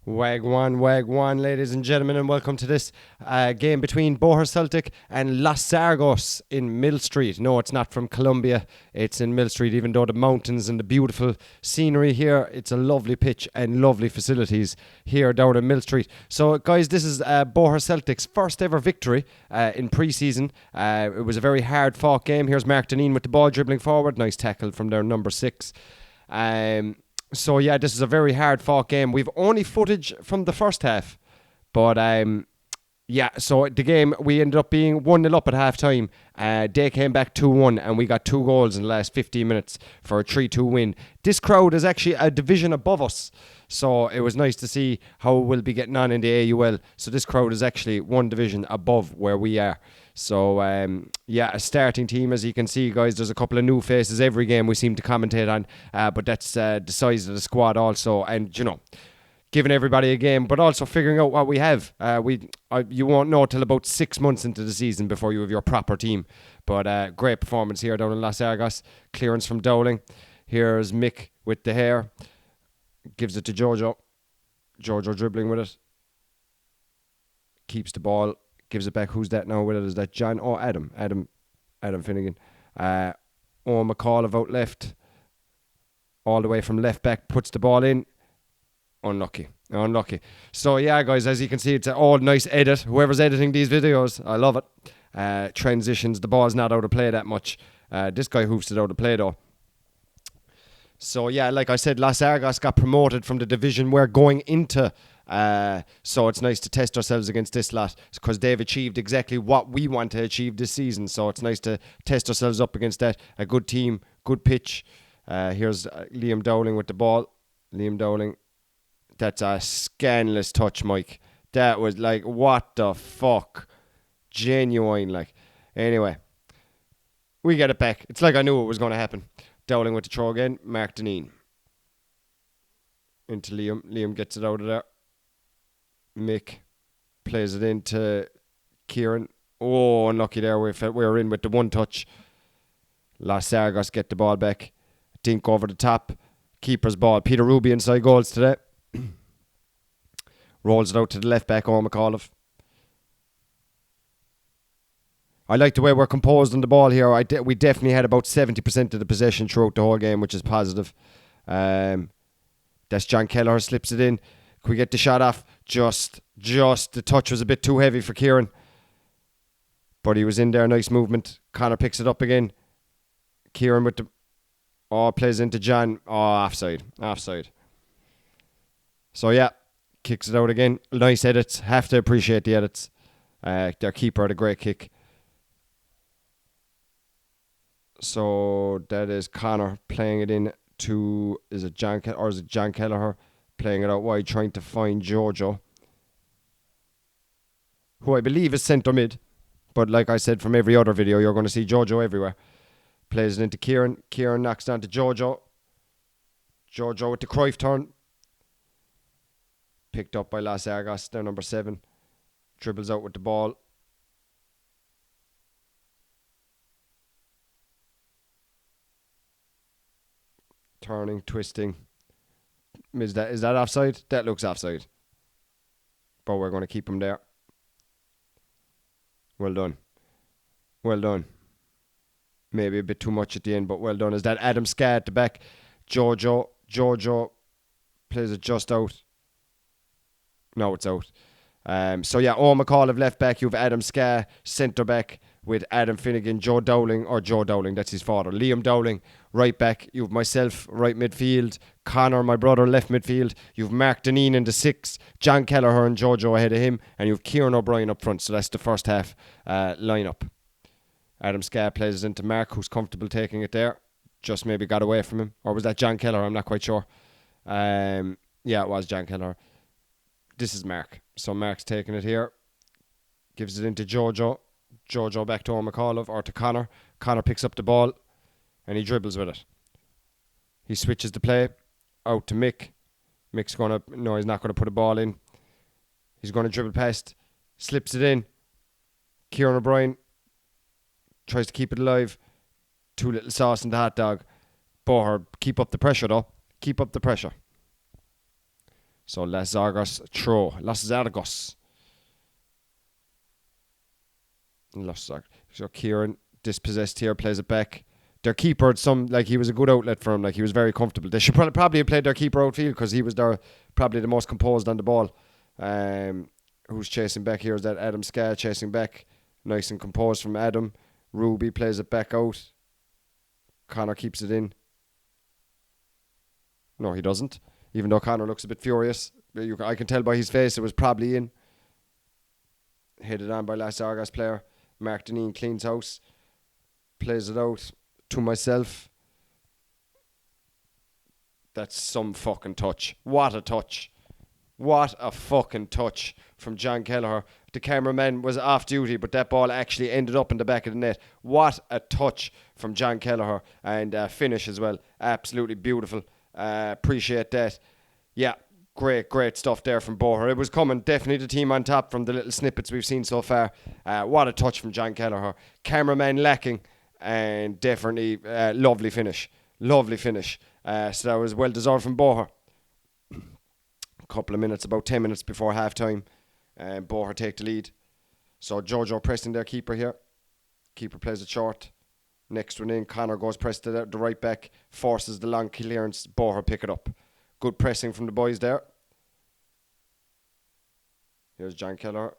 Wag one, ladies and gentlemen, and welcome to this game between Boher Celtic and Los Zarcos in Mill Street. No, it's not from Colombia, it's in Mill Street, even though the mountains and the beautiful scenery here, it's a lovely pitch and lovely facilities here down in Mill Street. So, guys, this is Boher Celtic's first ever victory in pre-season. It was a very hard-fought game. Here's Mark Deneen with the ball dribbling forward. Nice tackle from their number 6. So yeah, this is a very hard fought game. We've only footage from the first half. But yeah, so the game, we ended up being 1-0 up at half time. They came back 2-1 and we got 2 goals in the last 15 minutes for a 3-2 win. This crowd is actually a division above us. So it was nice to see how we'll be getting on in the AUL. So this crowd is actually one division above where we are. So, yeah, a starting team, as you can see, guys. There's a couple of new faces every game we seem to commentate on. But that's the size of the squad also. And, you know, giving everybody a game, but also figuring out what we have. You won't know till about 6 months into the season before you have your proper team. But great performance here down in Los Zarcos. Clearance from Dowling. Here's Mick with the hair. Gives it to Jojo. Jojo dribbling with it. Keeps the ball. Gives it back. Who's that now with it? Is that John? Oh, Adam Finnegan. McCall out left. All the way from left back. Puts the ball in. Unlucky. So yeah, guys, as you can see, it's an all nice edit. Whoever's editing these videos, I love it. Transitions. The ball's not out of play that much. This guy hoofs it out of play though. So yeah, like I said, Los Zarcos got promoted from the division we're going into. So it's nice to test ourselves against this lot because they've achieved exactly what we want to achieve this season. So it's nice to test ourselves up against that. A good team, good pitch. Here's Liam Dowling with the ball. Liam Dowling. That's a scandalous touch, Mike. That was like, what the fuck? Genuine, like. Anyway, we get it back. It's like I knew it was going to happen. Dowling with the throw again. Mark Deneen. Into Liam. Liam gets it out of there. Mick plays it into Kieran. Oh, unlucky there. We were in with the one touch. Los Zarcos get the ball back. Dink over the top. Keeper's ball. Peter Ruby inside goals today. Rolls it out to the left back, McAuliffe. I like the way we're composed on the ball here. We definitely had about 70% of the possession throughout the whole game, which is positive. That's John Kelleher, slips it in. Can we get the shot off? Just the touch was a bit too heavy for Kieran. But he was in there, nice movement. Connor picks it up again. Kieran with the... Oh, plays into John. Oh, offside. So yeah, kicks it out again. Nice edits. Have to appreciate the edits. Their keeper had a great kick. So that is Connor playing it in to... Is it John Kelleher? Playing it out wide, trying to find Jojo, who I believe is centre mid. But like I said, from every other video, you're going to see Jojo everywhere. Plays it into Kieran. Kieran knocks down to Jojo. Jojo with the Cruyff turn. Picked up by Los Zarcos, their number 7. Dribbles out with the ball. Turning, twisting. Is that offside? That looks offside. But we're going to keep him there. Well done. Maybe a bit too much at the end, but well done. Is that Adam Ska at the back? Jojo plays it just out. No, it's out. So yeah, McCall left back. You have Adam Ska, centre back, with Adam Finnegan, Joe Dowling, that's his father. Liam Dowling, right back. You have myself, right midfield. Connor, my brother, left midfield. You have Mark Deneen in the 6. John Kelleher and Jojo ahead of him. And you have Kieran O'Brien up front. So that's the first half lineup. Adam Ska plays it into Mark, who's comfortable taking it there. Just maybe got away from him. Or was that John Kelleher? I'm not quite sure. Yeah, it was John Kelleher. This is Mark. So Mark's taking it here. Gives it into Jojo. Jojo back to McAuliffe or to Connor. Connor picks up the ball and he dribbles with it. He switches the play out to Mick. Mick's going to... No, he's not going to put a ball in. He's going to dribble past. Slips it in. Kieran O'Brien tries to keep it alive. Too little sauce in the hot dog. Boher, keep up the pressure though. Keep up the pressure. So Las Zarcos throw. Las Zarcos. So Kieran dispossessed here, plays it back. Their keeper, he was a good outlet for him. Like, he was very comfortable. They should probably have played their keeper outfield because he was probably the most composed on the ball. Who's chasing back here? Is that Adam Ska chasing back? Nice and composed from Adam. Ruby plays it back out. Connor keeps it in. No, he doesn't. Even though Connor looks a bit furious. I can tell by his face it was probably in. Headed on by Las Zarcos player. Mark Deneen cleans house. Plays it out to myself. That's some fucking touch. What a touch. What a fucking touch from John Kelleher. The cameraman was off duty, but that ball actually ended up in the back of the net. What a touch from John Kelleher. And finish as well. Absolutely beautiful. Appreciate that. Yeah, great stuff there from Boher. It was coming. Definitely the team on top from the little snippets we've seen so far. What a touch from John Kelleher. Cameraman lacking. And definitely lovely finish. Lovely finish. So that was well deserved from Boher. Couple of minutes, about 10 minutes before half time, and Boher take the lead. So Jojo pressing their keeper here. Keeper plays it short. Next one in, Connor goes press to the right back, forces the long clearance. Boher pick it up. Good pressing from the boys there. Here's John Kelleher.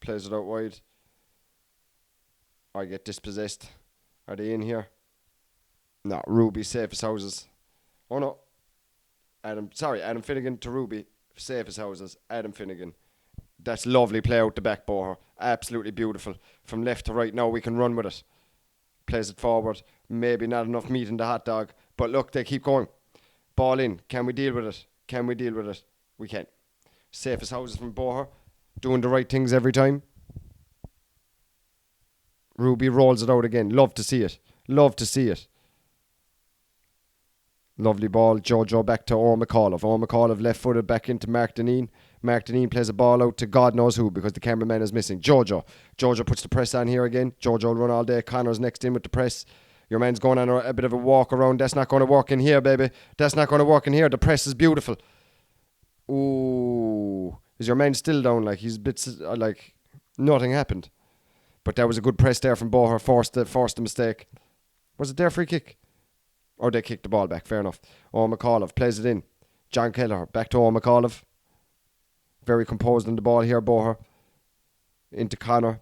Plays it out wide. I get dispossessed. Are they in here? No, Ruby safe as houses. Oh no. Adam Finnegan to Ruby. Safe as houses. Adam Finnegan. That's lovely play out the back, Boher. Absolutely beautiful. From left to right now we can run with it. Plays it forward. Maybe not enough meat in the hot dog. But look, they keep going. Ball in. Can we deal with it? We can. Safe as houses from Boher. Doing the right things every time. Ruby rolls it out again. Love to see it. Lovely ball. Jojo back to Orr McAuliffe. Orr McAuliffe left footed back into Mark Deneen. Mark Deneen plays a ball out to God knows who because the cameraman is missing. Jojo puts the press on here again. Jojo will run all day. Connor's next in with the press. Your man's going on a bit of a walk around. That's not going to work in here, baby. That's not going to work in here. The press is beautiful. Ooh. Is your man still down? Like, he's a bit like nothing happened. But that was a good press there from Boher. Forced the mistake. Was it their free kick? Or they kicked the ball back. Fair enough. Orr McAuliffe plays it in. John Kelleher. Back to Orr McAuliffe. Very composed on the ball here, Boher. Into Connor.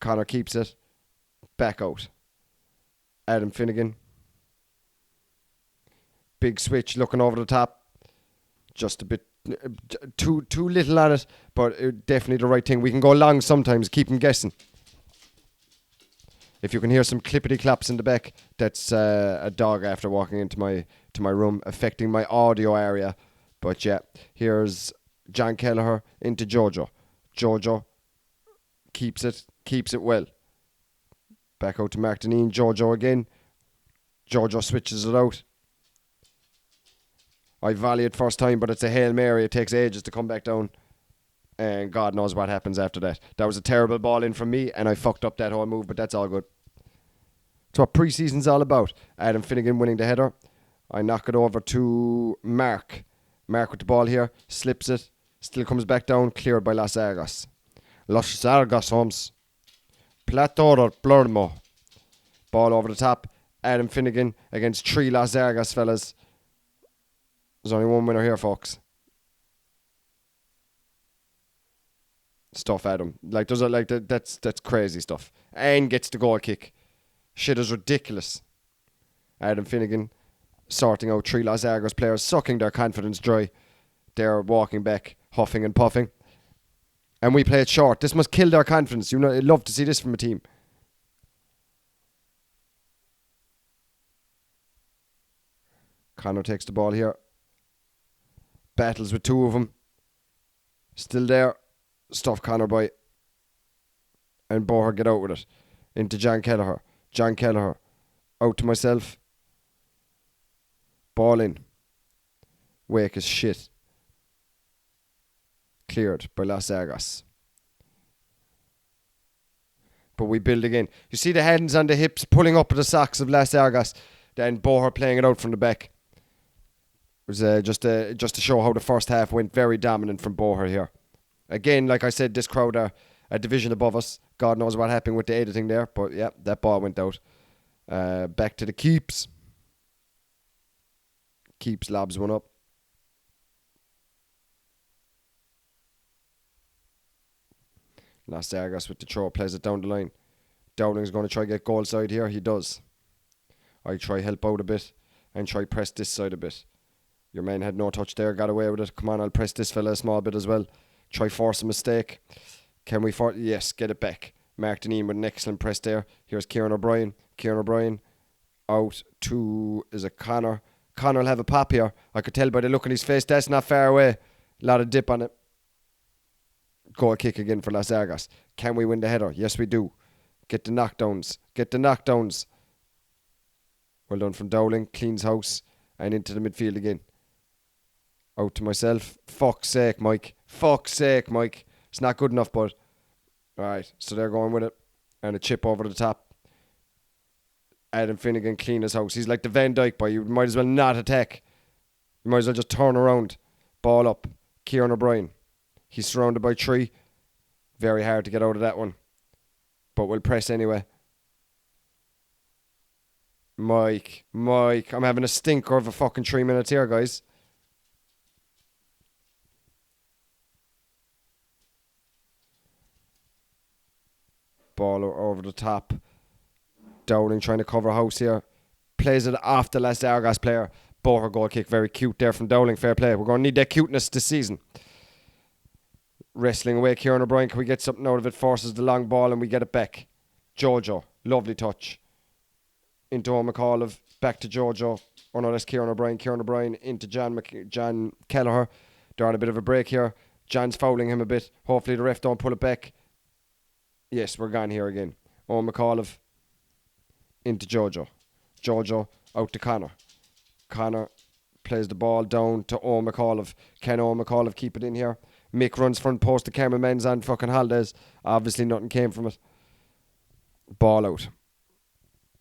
Connor keeps it. Back out. Adam Finnegan. Big switch looking over the top. Just a bit too little on it, but definitely the right thing. We can go long sometimes, keep them guessing. If you can hear some clippity claps in the back, that's a dog after walking into my room, affecting my audio area. But yeah, here's John Kelleher into Jojo. Jojo keeps it well. Back out to Mark Deneen. Jojo again. Jojo switches it out. I volley it first time, but it's a Hail Mary. It takes ages to come back down. And God knows what happens after that. That was a terrible ball in from me, and I fucked up that whole move, but that's all good. It's what pre-season's all about. Adam Finnegan winning the header. I knock it over to Mark. Mark with the ball here. Slips it. Still comes back down. Cleared by Las Zarcos. Las Zarcos homes. Plator Blurmo. Ball over the top. Adam Finnegan against 3 Las Zarcos fellas. There's only one winner here, folks. Stuff, Adam. Like, that's crazy stuff. And gets the goal kick. Shit is ridiculous. Adam Finnegan sorting out 3 Las Zarcos players, sucking their confidence dry. They're walking back, huffing and puffing. And we play it short. This must kill their confidence. You know, I'd love to see this from a team. Connor takes the ball here. Battles with 2 of them. Still there. Stuff Connor by. And Boher get out with it. Into John Kelleher. John Kelleher. Out to myself. Ball in. Wake is shit. Cleared by Las Zarcos. But we build again. You see the hands on the hips pulling up at the socks of Las Zarcos. Then Boher playing it out from the back. It was just to show how the first half went. Very dominant from Boher here. Again, like I said, this crowd are a division above us. God knows what happened with the editing there, but yeah, that ball went out. Back to the keeps. Keeps lobs one up. Las Zarcos with the throw, plays it down the line. Dowling's going to try get goal side here. He does. I try help out a bit and try press this side a bit. Your man had no touch there, got away with it. Come on, I'll press this fella a small bit as well. Try force a mistake. Can we force? Yes, get it back. Mark Deneen with an excellent press there. Here's Kieran O'Brien. Kieran O'Brien out to, is it Connor? Connor will have a pop here. I could tell by the look on his face, that's not far away. A lot of dip on it. Goal kick again for Las Zarcos. Can we win the header? Yes, we do. Get the knockdowns. Get the knockdowns. Well done from Dowling. Cleans house. And into the midfield again. Out to myself. Fuck's sake, Mike. Fuck's sake, Mike. It's not good enough, but... Alright, so they're going with it. And a chip over the top. Adam Finnegan clean his house. He's like the Van Dijk boy. You might as well not attack. You might as well just turn around. Ball up. Kieran O'Brien. He's surrounded by 3. Very hard to get out of that one. But we'll press anyway. Mike. I'm having a stinker of a fucking 3 minutes here, guys. Ball over the top. Dowling trying to cover house here. Plays it off the Las Zarcos player. Boher goal kick. Very cute there from Dowling. Fair play. We're going to need that cuteness this season. Wrestling away Kieran O'Brien. Can we get something out of it? Forces the long ball and we get it back. Jojo. Lovely touch. Into Owen McAuliffe. Back to Jojo. Oh no, that's Kieran O'Brien. Kieran O'Brien into John Kelleher. They're on a bit of a break here. John's fouling him a bit. Hopefully the ref don't pull it back. Yes, we're gone here again. Owen McAuliffe. Into Jojo. Jojo out to Connor. Connor plays the ball down to Owen McAuliffe. Can Owen McAuliffe keep it in here? Mick runs front post. The cameraman's on fucking holidays. Obviously nothing came from it. Ball out.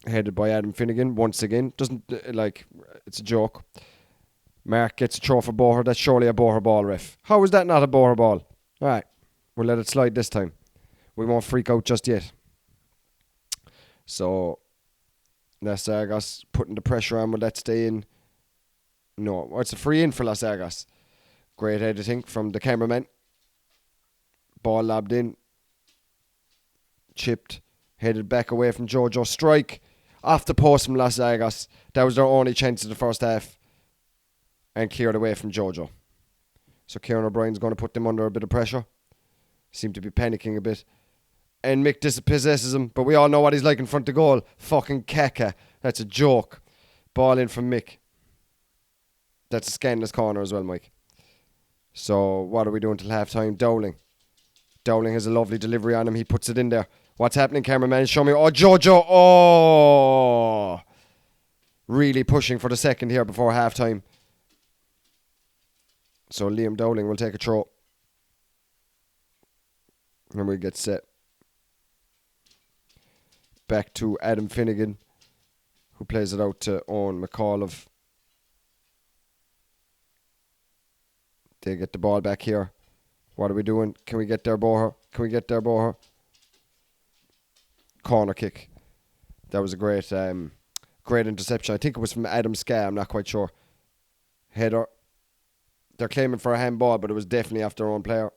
Headed by Adam Finnegan once again. Doesn't, it's a joke. Mark gets a throw for Boher. That's surely a Boher ball, ref. How is that not a Boher ball? Alright. We'll let it slide this time. We won't freak out just yet. So, Las Zarcos putting the pressure on. Will that stay in? No. It's a free in for Las Zarcos. Great editing from the cameraman. Ball lobbed in. Chipped. Headed back away from Jojo. Strike. Off the post from Las Zarcos. That was their only chance of the first half. And cleared away from Jojo. So Kieran O'Brien's going to put them under a bit of pressure. Seem to be panicking a bit. And Mick dispossesses him. But we all know what he's like in front of goal. Fucking caca. That's a joke. Ball in from Mick. That's a scandalous corner as well, Mike. So what are we doing till half time? Dowling. Dowling has a lovely delivery on him. He puts it in there. What's happening, cameraman? Show me. Oh, Jojo. Oh. Really pushing for the second here before half time. So Liam Dowling will take a throw. And we get set. Back to Adam Finnegan, who plays it out to Owen McAuliffe. They get the ball back here. What are we doing? Can we get there, Boher? Can we get there, Boher? Corner kick. That was a great interception. I think it was from Adam Ska. I'm not quite sure. Header. They're claiming for a handball, but it was definitely off their own player.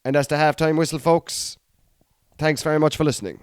And that's the halftime whistle, folks. Thanks very much for listening.